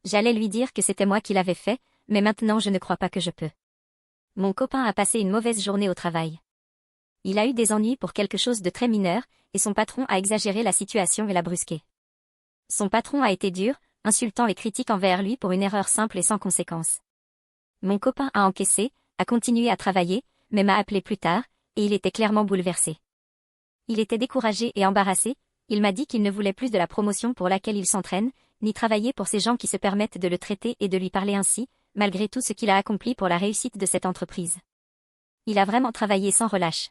J'allais lui dire que c'était moi qui l'avais fait, mais maintenant je ne crois pas que je peux. Mon copain a passé une mauvaise journée au travail. Il a eu des ennuis pour quelque chose de très mineur, et son patron a exagéré la situation et l'a brusqué. Son patron a été dur, insultant et critique envers lui pour une erreur simple et sans conséquence. Mon copain a encaissé, a continué à travailler, mais m'a appelé plus tard, et il était clairement bouleversé. Il était découragé et embarrassé, il m'a dit qu'il ne voulait plus de la promotion pour laquelle il s'entraîne, ni travailler pour ces gens qui se permettent de le traiter et de lui parler ainsi, malgré tout ce qu'il a accompli pour la réussite de cette entreprise. Il a vraiment travaillé sans relâche.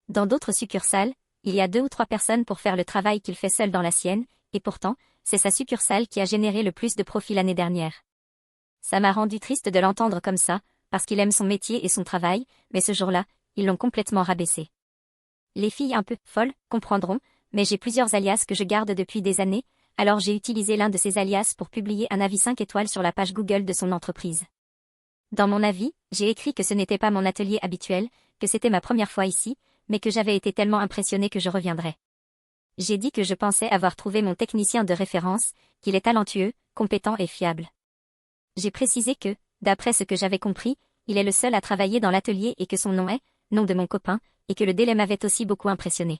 Dans d'autres succursales, il y a 2 ou 3 personnes pour faire le travail qu'il fait seul dans la sienne, et pourtant, c'est sa succursale qui a généré le plus de profit l'année dernière. Ça m'a rendu triste de l'entendre comme ça, parce qu'il aime son métier et son travail, mais ce jour-là, ils l'ont complètement rabaissé. Les filles un peu folles comprendront, mais j'ai plusieurs alias que je garde depuis des années, alors j'ai utilisé l'un de ces alias pour publier un avis 5 étoiles sur la page Google de son entreprise. Dans mon avis, j'ai écrit que ce n'était pas mon atelier habituel, que c'était ma première fois ici, mais que j'avais été tellement impressionnée que je reviendrais. J'ai dit que je pensais avoir trouvé mon technicien de référence, qu'il est talentueux, compétent et fiable. J'ai précisé que, d'après ce que j'avais compris, il est le seul à travailler dans l'atelier et que son nom est, nom de mon copain, et que le délai m'avait aussi beaucoup impressionné.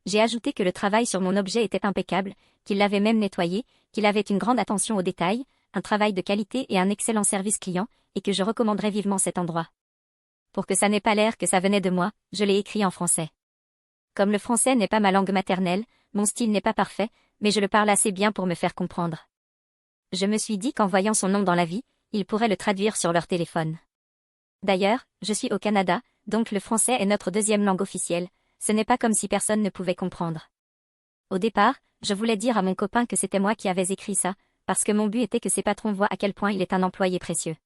J'ai ajouté que le travail sur mon objet était impeccable, qu'il l'avait même nettoyé, qu'il avait une grande attention aux détails, un travail de qualité et un excellent service client, et que je recommanderais vivement cet endroit. Pour que ça n'ait pas l'air que ça venait de moi, je l'ai écrit en français. Comme le français n'est pas ma langue maternelle, mon style n'est pas parfait, mais je le parle assez bien pour me faire comprendre. Je me suis dit qu'en voyant son nom dans l'avis, ils pourraient le traduire sur leur téléphone. D'ailleurs, je suis au Canada, donc le français est notre 2e langue officielle, ce n'est pas comme si personne ne pouvait comprendre. Au départ, je voulais dire à mon copain que c'était moi qui avais écrit ça, parce que mon but était que ses patrons voient à quel point il est un employé précieux.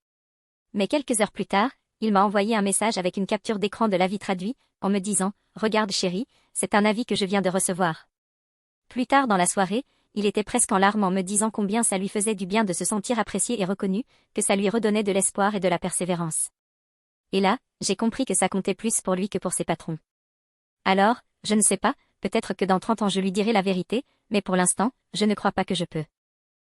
Mais quelques heures plus tard, il m'a envoyé un message avec une capture d'écran de l'avis traduit, en me disant « Regarde chérie, c'est un avis que je viens de recevoir ». Plus tard dans la soirée, il était presque en larmes en me disant combien ça lui faisait du bien de se sentir apprécié et reconnu, que ça lui redonnait de l'espoir et de la persévérance. Et là, j'ai compris que ça comptait plus pour lui que pour ses patrons. Alors, je ne sais pas, peut-être que dans 30 ans je lui dirai la vérité, mais pour l'instant, je ne crois pas que je peux.